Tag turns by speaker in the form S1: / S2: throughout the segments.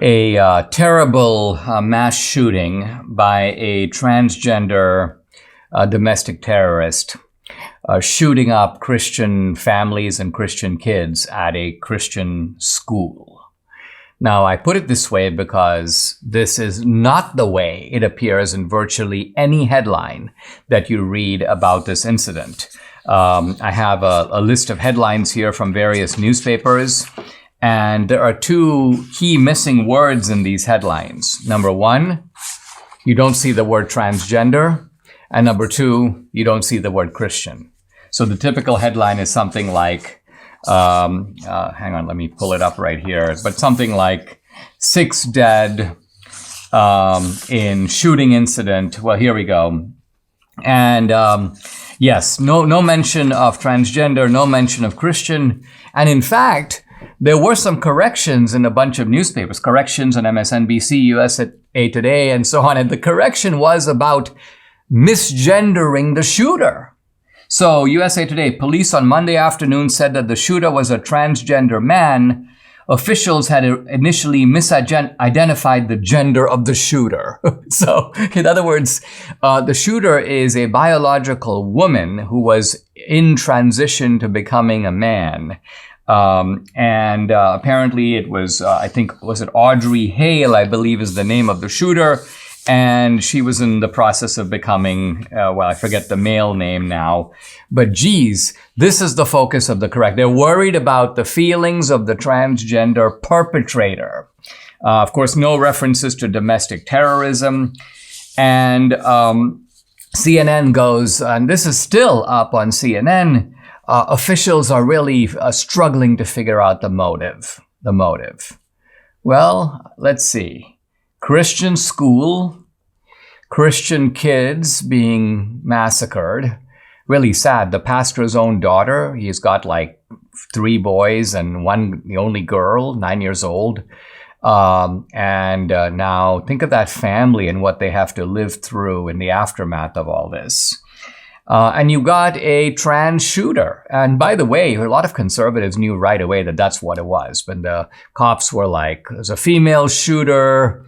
S1: A terrible mass shooting by a transgender domestic terrorist shooting up Christian families and Christian kids at a Christian school. Now, I put it this way because this is not the way it appears in virtually any headline that you read about this incident. I have a list of headlines here from various newspapers, and there are two key missing words in these headlines. Number one, you don't see the word transgender, and number two, you don't see the word Christian. So the typical headline is something like, hang on, let me pull it up right here. But something like 6 dead in shooting incident. Well, here we go. And yes, no mention of transgender, no mention of Christian. And in fact, there were some corrections in a bunch of newspapers, corrections on MSNBC, USA Today, and so on. And the correction was about misgendering the shooter. So USA Today, police on Monday afternoon said that the shooter was a transgender man. Officials had initially misidentified the gender of the shooter. So, in other words, the shooter is a biological woman who was in transition to becoming a man. And apparently it was, was it Audrey Hale, I believe is the name of the shooter. And she was in the process of becoming, I forget the male name now. But geez, this is the focus of the correct. They're worried about the feelings of the transgender perpetrator. Of course, no references to domestic terrorism. And CNN goes, and this is still up on CNN, officials are really struggling to figure out the motive. Well, let's see. Christian school, Christian kids being massacred. Really sad. The pastor's own daughter, he's got like 3 boys and one, the only girl, 9 years old. Now think of that family and what they have to live through in the aftermath of all this. And you got a trans shooter. And by the way, a lot of conservatives knew right away that that's what it was. But the cops were like, there's a female shooter.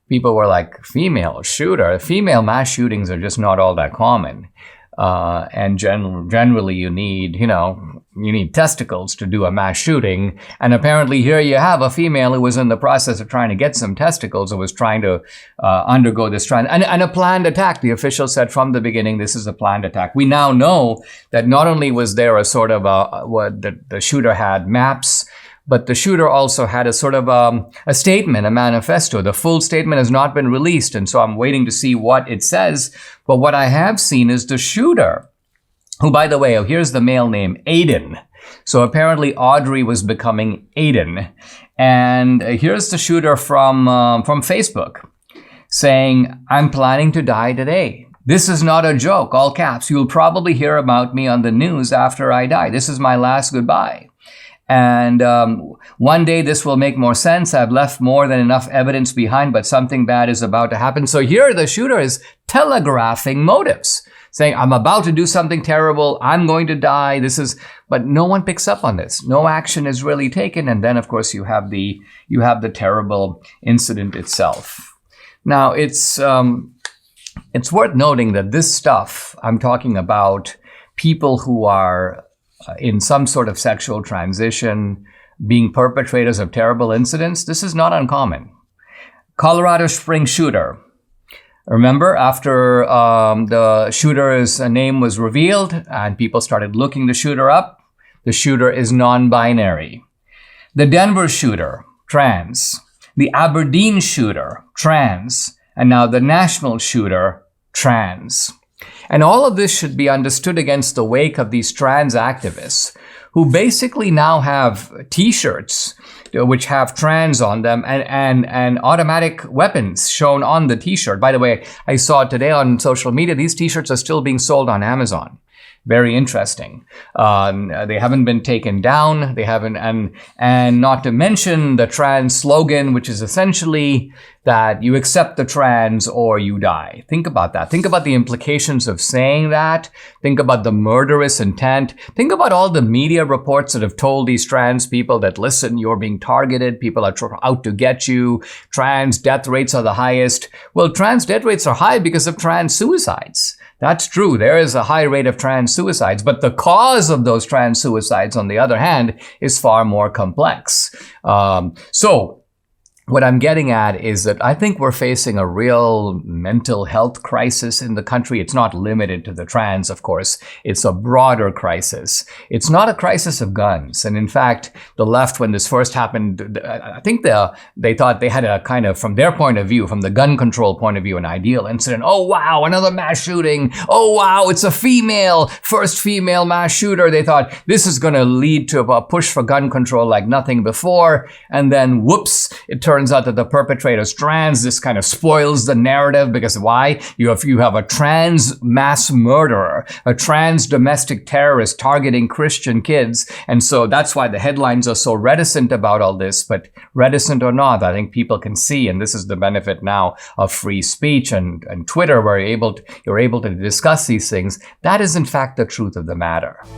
S1: People were like, female shooter? Female mass shootings are just not all that common. And generally you need testicles to do a mass shooting. And apparently here you have a female who was in the process of trying to get some testicles and was trying to undergo this and a planned attack. The official said from the beginning, this is a planned attack. We now know that not only was there a sort of the shooter had maps, but the shooter also had a sort of a statement, a manifesto. The full statement has not been released, and so I'm waiting to see what it says. But what I have seen is the shooter, who, by the way, here's the male name, Aiden. So apparently Audrey was becoming Aiden. And here's the shooter from Facebook saying, I'm planning to die today. This is not a joke, all caps. You'll probably hear about me on the news after I die. This is my last goodbye. And one day this will make more sense. I've left more than enough evidence behind, but something bad is about to happen. So here the shooter is telegraphing motives, saying, I'm about to do something terrible. I'm going to die. But no one picks up on this. No action is really taken. And then, of course, you have the terrible incident itself. Now, it's worth noting that this stuff, I'm talking about people who are in some sort of sexual transition, being perpetrators of terrible incidents. This is not uncommon. Colorado Springs shooter. Remember, after the shooter's name was revealed and people started looking the shooter up, the shooter is non-binary. The Denver shooter, trans. The Aberdeen shooter, trans. And now the Nashville shooter, trans. And all of this should be understood against the wake of these trans activists who basically now have T-shirts which have trans on them and automatic weapons shown on the T-shirt. By the way, I saw today on social media, these T-shirts are still being sold on Amazon. Very interesting. They haven't been taken down. They haven't, and not to mention the trans slogan, which is essentially that you accept the trans or you die. Think about that. Think about the implications of saying that. Think about the murderous intent. Think about all the media reports that have told these trans people that, listen, you're being targeted. People are out to get you. Trans death rates are the highest. Well, trans death rates are high because of trans suicides. That's true. There is a high rate of trans suicides, but the cause of those trans suicides, on the other hand, is far more complex. So what I'm getting at is that I think we're facing a real mental health crisis in the country. It's not limited to the trans, of course. It's a broader crisis. It's not a crisis of guns. And in fact, the left, when this first happened, I think they thought they had a kind of, from their point of view, from the gun control point of view, an ideal incident. Oh, wow, another mass shooting. Oh, wow, it's a first female mass shooter. They thought this is going to lead to a push for gun control like nothing before. And then, whoops, it turns out that the perpetrator's trans. This kind of spoils the narrative because why? You have a trans mass murderer, a trans domestic terrorist targeting Christian kids. And so that's why the headlines are so reticent about all this. But reticent or not, I think people can see, and this is the benefit now of free speech and Twitter, where you're able to discuss these things. That is in fact the truth of the matter.